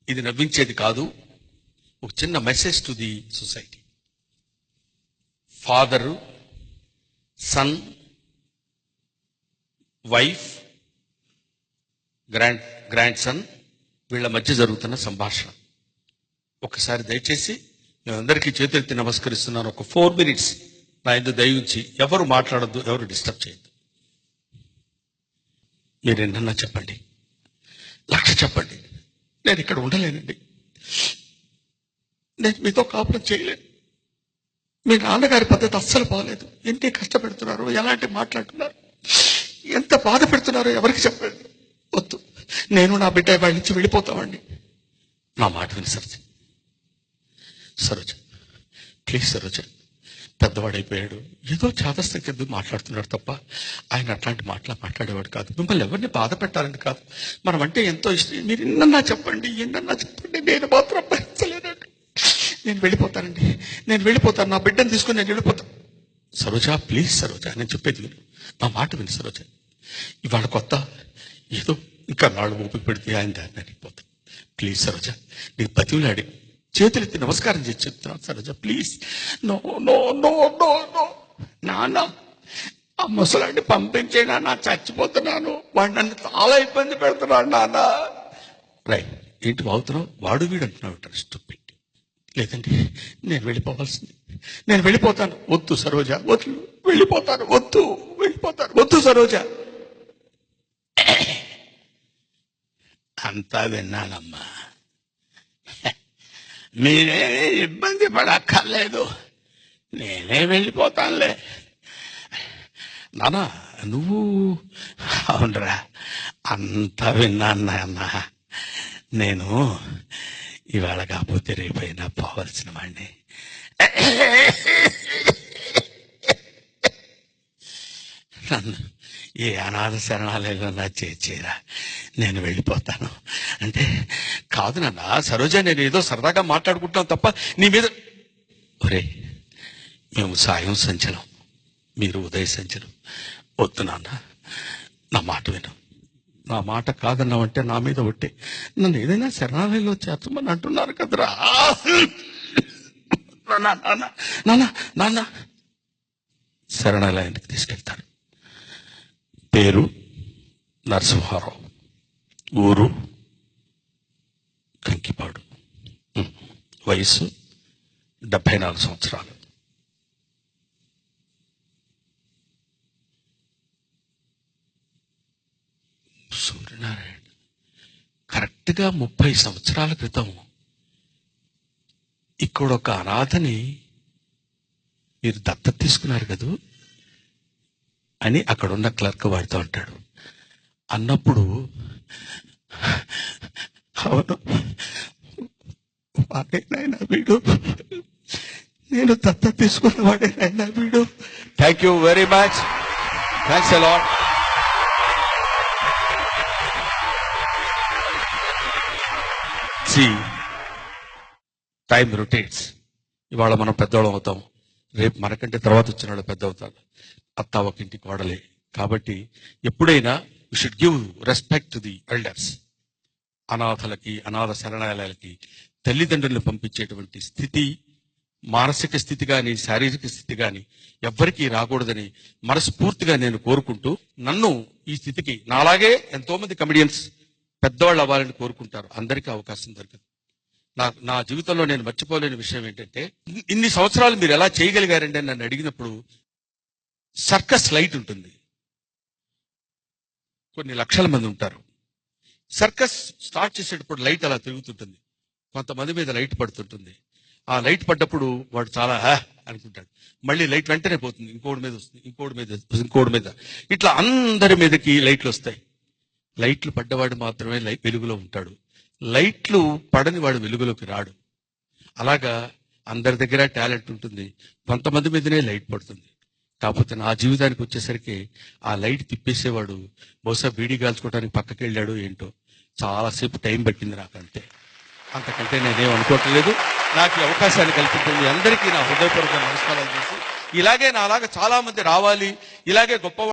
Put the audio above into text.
ఇది నవ్వించేది కాదు, ఒక చిన్న message to the society. Father, son, wife, grand son వీళ్ళ మధ్య జరుగుతున్న సంభాషణ. ఒకసారి దయచేసి మేమందరికీ చేతులెత్తి నమస్కరిస్తున్నాను. ఒక 4 minutes నా ఎందుకు దయించి ఎవరు మాట్లాడద్దు, ఎవరు డిస్టర్బ్ చేయొద్దు. మీరు ఎన్నన్నా చెప్పండి, 1,00,000 చెప్పండి, నేను ఇక్కడ ఉండలేనండి, నేను మీతో కాపురం చేయలేను, మీ నాన్నగారి పద్ధతి అస్సలు బాగలేదు, ఎన్ని కష్టపెడుతున్నారు, ఎలాంటి మాట్లాడుతున్నారు, ఎంత బాధ పెడుతున్నారో ఎవరికి చెప్పండి. వద్దు, నేను నా బిడ్డ వాళ్ళ నుంచి వెళ్ళిపోతామండి. నా మాట విని సరోజ, సరోజ ప్లీజ్ సరోజ, పెద్దవాడైపోయాడు, ఏదో చాదస్తం కింద మాట్లాడుతున్నాడు తప్ప ఆయన అట్లాంటి మాట్లాడేవాడు కాదు. మిమ్మల్ని ఎవరిని బాధ పెట్టాలని కాదు, మనం అంటే ఎంతో ఇష్టం. మీరు ఎన్నన్నా చెప్పండి, నేను మాత్రం భరించలేనండి, నేను వెళ్ళిపోతానండి, నేను వెళ్ళిపోతాను, నా బిడ్డను తీసుకుని నేను వెళ్ళిపోతాను. సరోజ ప్లీజ్ సరోజ, నేను చెప్పేది విను, నా మాట విను సరోజ. ఇవాళ కొత్త, ఏదో ఇంకా నాళ్ళు ఓపిక పెడితే ఆయన దాన్ని అడిగిపోతాను. ప్లీజ్ సరోజ, నీకు బతివులాడి చేతులెత్తి నమస్కారం చేసి చెప్తున్నాను Saroja, please. No no no no no నాన్న, ఆ ముసలాన్ని పంపించే నాన్న, చచ్చిపోతున్నాను, వాడు నన్ను చాలా ఇబ్బంది పెడుతున్నాడు నాన్న. రైట్, ఏంటి వాగుతున్నావు, వాడు వీడు అంటున్నావు ఇంట్రెస్ట్ పెట్టి. లేదండి, నేను వెళ్ళిపోవాల్సింది, నేను వెళ్ళిపోతాను. వద్దు సరోజ, వద్దు, వెళ్ళిపోతాను, వద్దు, వెళ్ళిపోతాను, వద్దు సరోజ. అంతా విన్నానమ్మా, మీరేమీ ఇబ్బంది పడక్కర్లేదు, నేనే వెళ్ళిపోతానులే. నాన్న నువ్వు, అవునరా, అంతా విన్నాను నాన్న, నేను ఇవాళ కాకపోతే రేపైనా పోవలసిన వాడిని. నన్ను ఏ అనాథ శరణాలయంలో నా చేర్చేరా, నేను వెళ్ళిపోతాను అంటే. కాదు నాన్న, సరోజ నేను ఏదో సరదాగా మాట్లాడుకుంటున్నాం తప్ప నీ మీద. ఒరే, మేము సాయం సంచలం, మీరు ఉదయ సంచలం. వద్దు నాన్న, నా మాట విను, నా మాట కాదన్నావంటే నా మీద ఒట్టే, నన్ను ఏదైనా శరణాలయంలో చేర్చమని అంటున్నారు కదరా. నాన్న నాన్న నాన్న, శరణాలయానికి తీసుకెళ్తాను. పేరు నరసింహారావు, ఊరు కంకిపాడు, వయసు 74 సంవత్సరాలు. సూర్యనారాయణ కరెక్ట్గా 30 సంవత్సరాల క్రితం ఇక్కడ ఒక అనాథని మీరు దత్తత తీసుకున్నారు కదూ అని అక్కడున్న క్లర్క్ వాడితో అంటాడు. అన్నప్పుడు అవును, వాడేనాయన వీడు, నేను దత్తత తీసుకున్న వాడేనాయన వీడు. Thank you very much, thanks a lot. Time rotates. ఇవాళ మనం పెద్దవాళ్ళం అవుతాం, రేపు మనకంటే తర్వాత వచ్చిన వాళ్ళు పెద్ద అవుతారు. అత్త ఒక ఇంటి కోడలే. కాబట్టి ఎప్పుడైనా we should give respect to the elders. అనాథలకి, అనాథ శరణాలయాలకి తల్లిదండ్రులను పంపించేటువంటి స్థితి, మానసిక స్థితి కానీ శారీరక స్థితి కానీ ఎవ్వరికీ రాకూడదని మనస్ఫూర్తిగా నేను కోరుకుంటూ, నన్ను ఈ స్థితికి నాలాగే ఎంతో మంది కమెడియన్స్ పెద్దవాళ్ళు అవ్వాలని కోరుకుంటారు. అందరికీ అవకాశం దొరకదు. నా జీవితంలో నేను మర్చిపోలేని విషయం ఏంటంటే, ఇన్ని సంవత్సరాలు మీరు ఎలా చేయగలిగారండి అని నన్ను అడిగినప్పుడు, సర్కస్ లైట్ ఉంటుంది, కొన్ని లక్షల మంది ఉంటారు. సర్కస్ స్టార్ట్ చేసేటప్పుడు లైట్ అలా తిరుగుతుంటుంది, కొంతమంది మీద లైట్ పడుతుంటుంది. ఆ లైట్ పడ్డప్పుడు వాడు చాలా అనుకుంటాడు, మళ్ళీ లైట్ వెంటనే పోతుంది, ఇంకోటి మీద వస్తుంది, ఇంకోటి మీద, ఇంకోటి మీద, ఇట్లా అందరి మీదకి లైట్లు వస్తాయి. లైట్లు పడ్డవాడు మాత్రమే వెలుగులో ఉంటాడు, లైట్లు పడని వాడు వెలుగులోకి రాడు. అలాగా అందరి దగ్గర టాలెంట్ ఉంటుంది, కొంతమంది మీదనే లైట్ పడుతుంది. కాకపోతే నా జీవితానికి వచ్చేసరికి ఆ లైట్ తిప్పేసేవాడు బహుశా బీడీ కాల్చుకోవడానికి పక్కకి వెళ్ళాడు ఏంటో, చాలాసేపు టైం పట్టింది నాకు, అంతే. అంతకంటే నేనేం అనుకోవట్లేదు. నాకు ఈ అవకాశాన్ని కల్పించింది అందరికీ నా హృదయపూర్వక నమస్కారాలు చేసి, ఇలాగే నాలాగా చాలా మంది రావాలి, ఇలాగే గొప్ప